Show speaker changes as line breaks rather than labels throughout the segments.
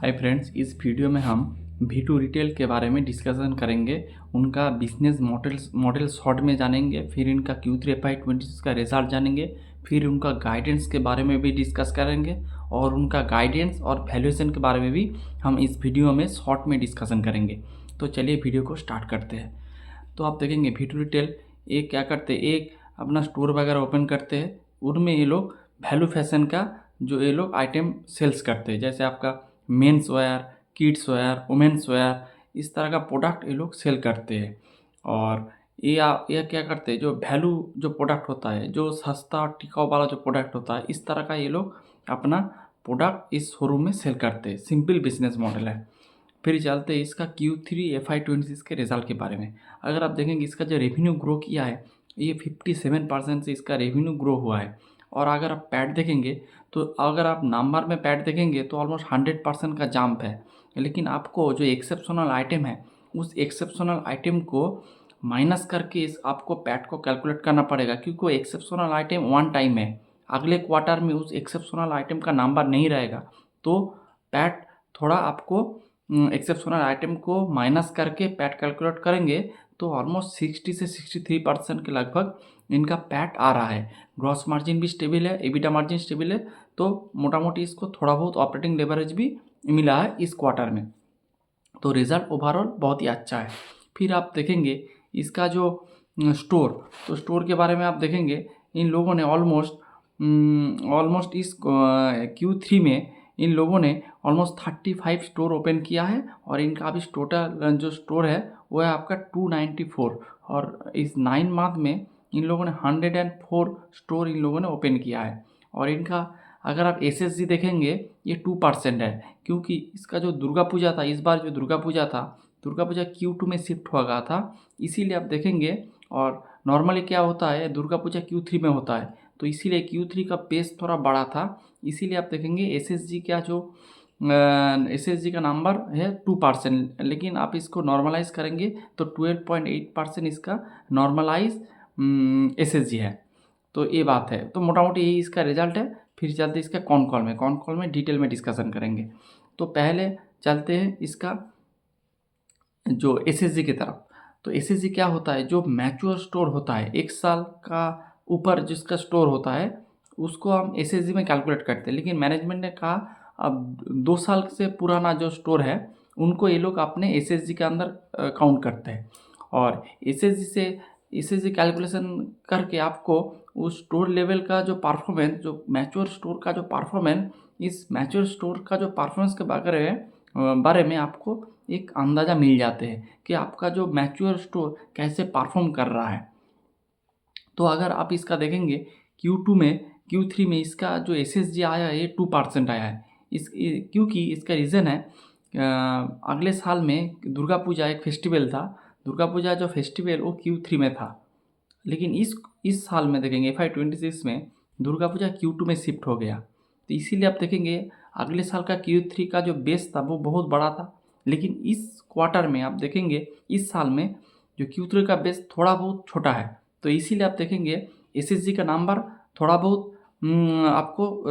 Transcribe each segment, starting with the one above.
Hi friends, इस video में हम V2 रिटेल के बारे में डिस्कशन करेंगे। उनका बिजनेस मॉडल शॉर्ट में जानेंगे, फिर इनका Q3 FY26 का रिजल्ट जानेंगे, फिर उनका गाइडेंस के बारे में भी डिस्कस करेंगे और उनका गाइडेंस और वैल्यूएशन के बारे में भी हम इस वीडियो में शॉर्ट में डिस्कशन करेंगे। तो चलिए वीडियो को स्टार्ट करते हैं। तो आप देखेंगे V2 रिटेल एक क्या करते हैं, एक अपना स्टोर वगैरह ओपन करते हैं। उनमें ये लोग वैल्यू फैशन का जो ये लोग आइटम सेल्स करते हैं, जैसे आपका men's wear, kids where, women's wear, इस तरह का प्रोडक्ट ये लोग सेल करते हैं। और ये क्या करते हैं, जो वैल्यू जो प्रोडक्ट होता है, जो सस्ता और टिकाऊ वाला जो प्रोडक्ट होता है, इस तरह का ये लोग अपना प्रोडक्ट इस शोरूम में सेल करते हैं। सिंपल बिजनेस मॉडल है। फिर चलते हैं इसका Q3 FY26 के रिजल्ट के बारे में। अगर आप देखेंगे इसका जो रेवेन्यू ग्रो किया है, ये 57% से इसका रेवेन्यू ग्रो हुआ है। और अगर आप पैट देखेंगे, तो अगर आप नंबर में पैट देखेंगे तो ऑलमोस्ट 100% का जंप है। लेकिन आपको जो एक्सेप्शनल आइटम है, उस एक्सेप्शनल आइटम को माइनस करके इस आपको पैट को कैलकुलेट करना पड़ेगा, क्योंकि वो एक्सेप्शनल आइटम वन टाइम है। अगले क्वार्टर में उस एक्सेप्शनल आइटम का नंबर नहीं रहेगा, तो पैट थोड़ा आपको एक्सेप्शनल आइटम को माइनस करके पैट कैलकुलेट करेंगे तो ऑलमोस्ट 60 से 63% के लगभग इनका पैट आ रहा है। ग्रॉस मार्जिन भी स्टेबल है, एबिटा मार्जिन स्टेबल है। तो मोटा मोटी इसको थोड़ा बहुत ऑपरेटिंग लेवरेज भी मिला है इस क्वार्टर में। तो रिज़ल्ट ओवरऑल बहुत ही अच्छा है। फिर आप देखेंगे इसका जो स्टोर, तो स्टोर के बारे में आप देखेंगे, इन लोगों ने ऑलमोस्ट इस Q3 में इन लोगों ने ऑलमोस्ट 35 स्टोर ओपन किया है। और इनका अभी टोटल जो स्टोर है वो है आपका 294। और इस 9 मंथ में इन लोगों ने 104 स्टोर इन लोगों ने ओपन किया है। और इनका अगर आप SSG देखेंगे, ये 2% है, क्योंकि इसका जो दुर्गा पूजा था, इस बार जो दुर्गा पूजा Q2 में शिफ्ट हो गया था, इसीलिए आप देखेंगे। और नॉर्मली क्या होता है, दुर्गा पूजा Q3 में होता है, तो इसीलिए Q3 का पेस थोड़ा बड़ा था। इसीलिए आप देखेंगे SSG का नंबर है 2%, लेकिन आप इसको नॉर्मलाइज करेंगे तो 12.8% इसका नॉर्मलाइज SSG है। तो ये बात है। तो मोटा मोटी यही इसका रिजल्ट है। फिर चलते इसका कॉन कॉल में डिटेल में डिस्कशन करेंगे। तो पहले चलते हैं इसका जो SSG की तरफ। तो SSG क्या होता है, जो मैच्योर स्टोर होता है, 1 साल का ऊपर जिसका स्टोर होता है, उसको हम SSG में कैलकुलेट करते हैं। लेकिन मैनेजमेंट ने कहा अब 2 साल से पुराना जो स्टोर है, उनको ये लोग अपने SSG के अंदर काउंट करते हैं। और SSG कैलकुलेशन करके आपको उस स्टोर लेवल का जो परफॉर्मेंस, जो मैच्योर स्टोर का जो परफॉर्मेंस, इस मैच्योर स्टोर का जो परफॉर्मेंस के बारे में आपको एक अंदाज़ा मिल जाते हैं कि आपका जो मैच्योर स्टोर कैसे परफॉर्म कर रहा है। तो अगर आप इसका देखेंगे Q3 में इसका जो SSG आया है, ये 2% आया है। क्योंकि इसका रीज़न है, अगले साल में दुर्गा पूजा एक फेस्टिवल था। दुर्गा पूजा जो फेस्टिवल वो Q3 में था, लेकिन इस साल में देखेंगे FY26 में दुर्गा पूजा Q2 में शिफ्ट हो गया। तो इसीलिए आप देखेंगे अगले साल का Q3 का जो बेस था वो बहुत बड़ा था। लेकिन इस क्वार्टर में आप देखेंगे, इस साल में जो Q3 का बेस थोड़ा बहुत छोटा है। तो इसीलिए आप देखेंगे SSG का नंबर थोड़ा बहुत आपको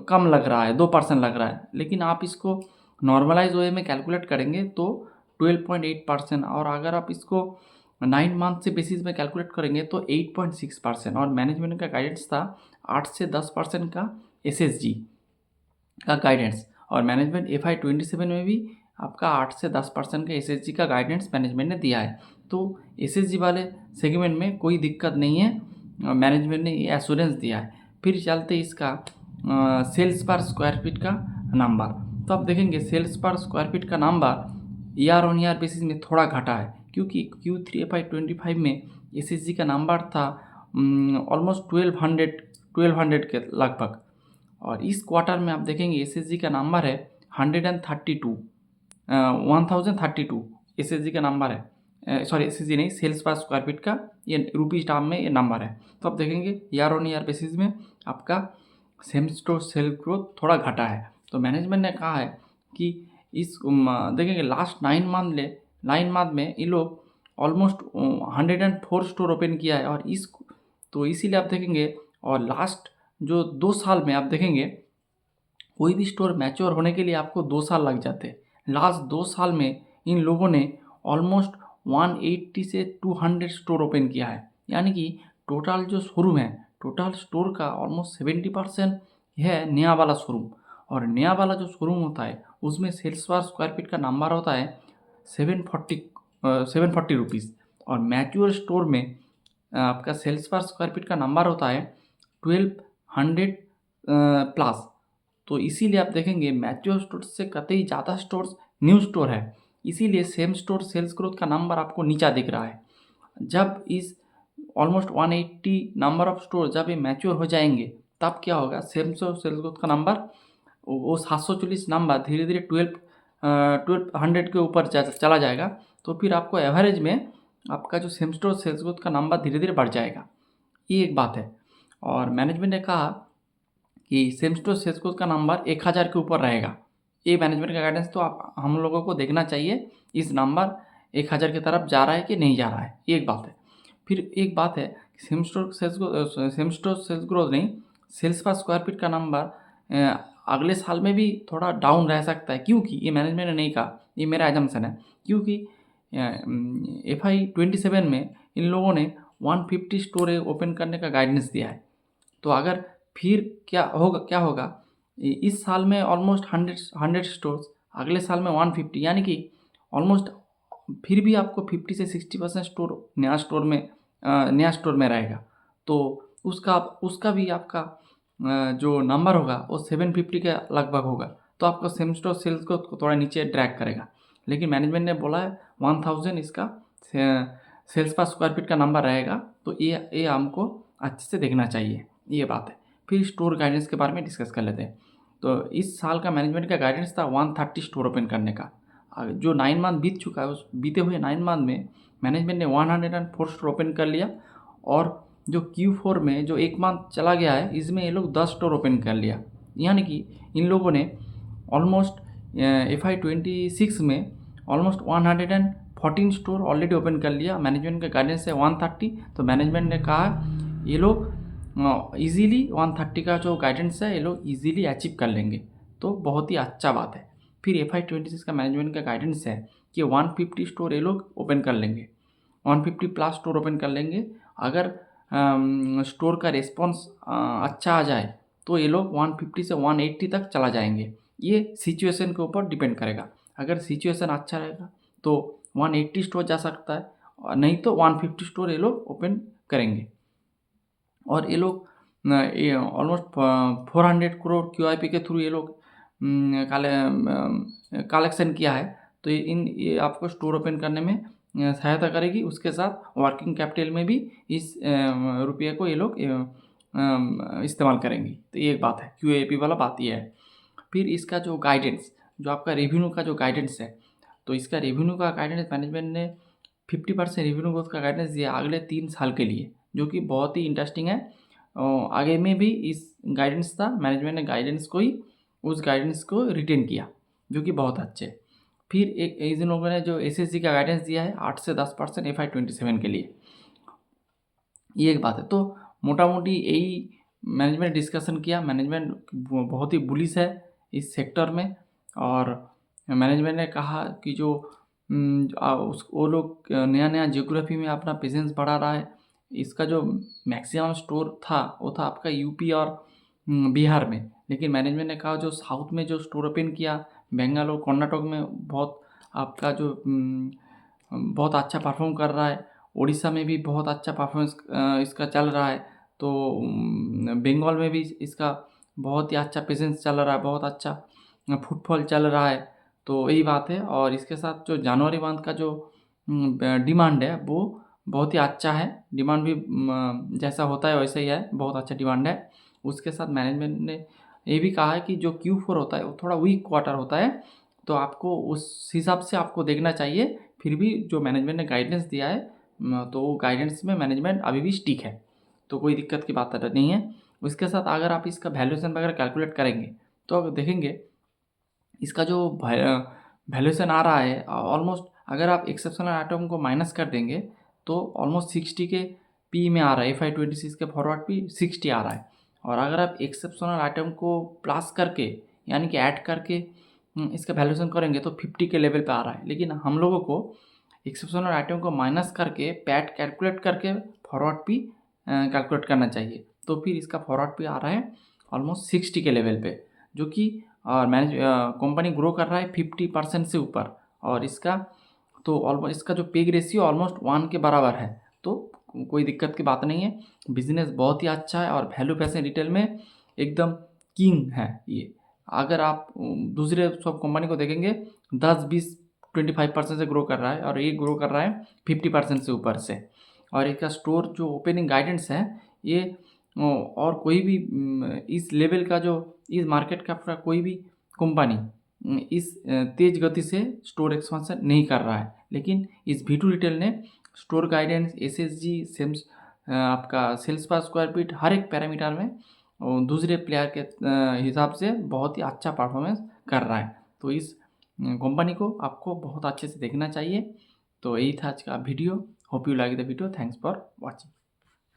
कम लग रहा है, 2% लग रहा है। लेकिन आप इसको नॉर्मलाइज वे में कैलकुलेट करेंगे तो 12.8%। और अगर आप इसको 9 मंथ से बेसिस में कैलकुलेट करेंगे तो 8.6%। और मैनेजमेंट का गाइडेंस था 8 से 10% का SSG का गाइडेंस। और मैनेजमेंट FY27 में भी आपका 8 से 10% का SSG का गाइडेंस मैनेजमेंट ने दिया है। तो SSG वाले सेगमेंट में कोई दिक्कत नहीं है, मैनेजमेंट ने ये एश्योरेंस दिया है। फिर चलते इसका सेल्स पर स्क्वायर फीट का नंबर। तो आप देखेंगे सेल्स पर स्क्वायर फीट का number year on year basis में थोड़ा घटा है, क्योंकि Q3 FY25 में SSG का नंबर था ऑलमोस्ट 1200 के लगभग। और इस क्वार्टर में आप देखेंगे SSG का नंबर है 1032 SSG का नंबर है। सॉरी, SSG नहीं, सेल्स पर स्क्वायर फीट का ये रुपीज टर्म में ये नंबर है। तो आप देखेंगे ईयर ऑन ईयर बेसिस में आपका सेम स्टोर सेल ग्रोथ थोड़ा घटा है। तो मैनेजमेंट ने कहा है कि इस देखेंगे लास्ट 9 मंथ में ये लोग ऑलमोस्ट 104 स्टोर ओपन किया है। और तो इसीलिए आप देखेंगे, और लास्ट जो 2 साल में आप देखेंगे कोई भी स्टोर मैच्योर होने के लिए आपको 2 साल लग जाते हैं। लास्ट 2 साल में इन लोगों ने ऑलमोस्ट 180 से 200 स्टोर ओपन किया है। यानी कि टोटल जो शोरूम है, टोटल स्टोर का ऑलमोस्ट 70% है नया वाला शोरूम। और नया वाला जो शोरूम होता है उसमें सेल्स पर स्क्वायर फीट का नंबर होता है 740 रुपीज़। और मैच्योर स्टोर में आपका सेल्स पर स्क्वायर फीट का नंबर होता है 1200 प्लस। तो इसीलिए आप देखेंगे मैच्योर स्टोर से कतई ज़्यादा स्टोर्स न्यू स्टोर है, इसीलिए सेम स्टोर सेल्स ग्रोथ का नंबर आपको नीचा दिख रहा है। जब इस ऑलमोस्ट 180 नंबर ऑफ स्टोर जब ये मैच्योर हो जाएंगे तब क्या होगा, सेम स्टोर सेल्स ग्रोथ का नंबर वो 740 नंबर धीरे धीरे 1200 के ऊपर चला जाएगा। तो फिर आपको एवरेज में आपका जो सेम स्टोर सेल्स ग्रोथ का नंबर धीरे धीरे बढ़ जाएगा। ये एक बात है। और मैनेजमेंट ने कहा कि सेम स्टोर सेल्स ग्रोथ का नंबर 1000 के ऊपर रहेगा। ये मैनेजमेंट का गाइडेंस, तो आप हम लोगों को देखना चाहिए इस नंबर 1000 की तरफ जा रहा है कि नहीं जा रहा है। ये एक बात है। फिर एक बात है, सेम स्टोर सेल्स ग्रोथ नहीं, सेल्स पर स्क्वायर फीट का नंबर अगले साल में भी थोड़ा डाउन रह सकता है। क्योंकि ये मैनेजमेंट ने नहीं कहा, ये मेरा एजम्पशन है। क्योंकि FY27 में इन लोगों ने 150 स्टोर ओपन करने का गाइडेंस दिया है। तो अगर फिर क्या होगा, इस साल में ऑलमोस्ट 100 स्टोर्स, अगले साल में 150, यानी कि ऑलमोस्ट फिर भी आपको 50 से 60% स्टोर नया स्टोर में रहेगा। तो उसका भी आपका जो नंबर होगा वो 750 के लगभग होगा। तो आपका सेम स्टोर सेल्स को थोड़ा नीचे ड्रैग करेगा। लेकिन मैनेजमेंट ने बोला है 1000 इसका सेल्स पर स्क्वायर फीट का नंबर रहेगा। तो ये हमको अच्छे से देखना चाहिए, ये बात है। फिर स्टोर गाइडेंस के बारे में डिस्कस कर लेते हैं। तो इस साल का मैनेजमेंट का गाइडेंस था 130 स्टोर ओपन करने का। जो 9 मंथ बीत चुका है, उस बीते हुए 9 मंथ में मैनेजमेंट ने 104 स्टोर ओपन कर लिया। और जो Q4 में जो 1 मंथ चला गया है, इसमें ये लोग 10 स्टोर ओपन कर लिया। यानी कि इन लोगों ने ऑलमोस्ट FY26 में ऑलमोस्ट 114 स्टोर ऑलरेडी ओपन कर लिया। मैनेजमेंट का गाइडेंस है 130। तो मैनेजमेंट ने कहा ये लोग ईजीली 130 का जो गाइडेंस है ये लोग ईजीली अचीव कर लेंगे। तो बहुत ही अच्छा बात है। फिर FY26 का मैनेजमेंट का गाइडेंस है कि 150 स्टोर ये लोग ओपन कर लेंगे, 150 प्लस स्टोर ओपन कर लेंगे। अगर स्टोर का रिस्पॉन्स अच्छा आ जाए तो ये लोग 150 से 180 तक चला जाएंगे। ये सिचुएशन के ऊपर डिपेंड करेगा। अगर सिचुएशन अच्छा रहेगा तो 180 स्टोर जा सकता है, और नहीं तो 150 स्टोर ये लोग ओपन करेंगे। और ये लोग ऑलमोस्ट 400 करोड़ QIP के थ्रू ये लोग कलेक्शन किया है। तो ये आपको स्टोर ओपन करने में सहायता करेगी। उसके साथ वर्किंग कैपिटल में भी इस रुपये को ये लोग इस्तेमाल करेंगी। तो ये एक बात है, QIP वाला बात ये है। फिर इसका जो गाइडेंस, जो आपका रेवेन्यू का जो गाइडेंस है, तो इसका रेवेन्यू का गाइडेंस मैनेजमेंट ने 50% रेवेन्यू ग्रोथ का गाइडेंस दिया अगले 3 साल के लिए, जो कि बहुत ही इंटरेस्टिंग है। आगे में भी इस गाइडेंस था, मैनेजमेंट ने उस गाइडेंस को रिटेन किया, जो कि बहुत अच्छे। फिर इन लोगों ने जो SSG का गाइडेंस दिया है 8 से 10% FY27 के लिए, ये एक बात है। तो मोटा मोटी यही मैनेजमेंट डिस्कशन किया। मैनेजमेंट बहुत ही बुलिश है इस सेक्टर में। और मैनेजमेंट ने कहा कि जो वो लोग नया जियोग्राफी में अपना प्रेजेंस बढ़ा रहा है। इसका जो मैक्सिमम स्टोर था वो था आपका यूपी और बिहार में। लेकिन मैनेजमेंट ने कहा जो साउथ में जो स्टोर ओपन किया, बेंगालुरु कर्नाटक में बहुत आपका जो बहुत अच्छा परफॉर्म कर रहा है। उड़ीसा में भी बहुत अच्छा परफॉर्मेंस इसका चल रहा है। तो बंगाल में भी इसका बहुत ही अच्छा प्रेजेंस चल रहा है, बहुत अच्छा फुटफॉल चल रहा है। तो यही बात है। और इसके साथ जो जनवरी मंथ का जो डिमांड है वो बहुत ही अच्छा है। डिमांड भी जैसा होता है वैसा ही है, बहुत अच्छा डिमांड है। उसके साथ मैनेजमेंट ने ये भी कहा है कि जो Q4 होता है वो थोड़ा वीक क्वार्टर होता है, तो आपको उस हिसाब से आपको देखना चाहिए। फिर भी जो मैनेजमेंट ने गाइडेंस दिया है तो वो गाइडेंस में मैनेजमेंट अभी भी स्टिक है, तो कोई दिक्कत की बात नहीं है। उसके साथ अगर आप इसका वैल्यूएशन वगैरह कैलकुलेट करेंगे तो आप देखेंगे इसका जो वैल्यूएशन आ रहा है ऑलमोस्ट, अगर आप एक्सेप्शनल आइटम को माइनस कर देंगे तो ऑलमोस्ट 60 के पी में आ रहा है। FY26 के फॉरवर्ड पी 60 आ रहा है। और अगर आप एक्सेप्शनल आइटम को प्लस करके यानी कि ऐड करके इसका वैल्यूएशन करेंगे तो 50 के लेवल पे आ रहा है, लेकिन हम लोगों को एक्सेप्शनल आइटम को माइनस करके पैट कैलकुलेट करके फॉरवर्ड भी कैलकुलेट करना चाहिए। तो फिर इसका फॉरवर्ड भी आ रहा है ऑलमोस्ट 60 के लेवल पे, जो कि और कंपनी ग्रो कर रहा है 50% से ऊपर, और इसका तो ऑलमोस्ट इसका जो पेग रेशियो ऑलमोस्ट 1 के बराबर है। तो कोई दिक्कत की बात नहीं है, बिजनेस बहुत ही अच्छा है और वैल्यू फैशन रिटेल में एकदम किंग है ये। अगर आप दूसरे सब कंपनी को देखेंगे 10-20-25% से ग्रो कर रहा है, और ये ग्रो कर रहा है 50% से ऊपर से। और इसका स्टोर जो ओपनिंग गाइडेंस है ये और कोई भी इस लेवल का जो इस मार्केट का कोई भी कंपनी इस तेज गति से स्टोर एक्सपांशन नहीं कर रहा है, लेकिन इस V2 रिटेल ने स्टोर गाइडेंस, SSG, सेम्स आपका सेल्स पर स्क्वायर फीट, हर एक पैरामीटर में दूसरे प्लेयर के हिसाब से बहुत ही अच्छा परफॉर्मेंस कर रहा है। तो इस कंपनी को आपको बहुत अच्छे से देखना चाहिए। तो यही था आज का video. Hope you like the video. Thanks for watching.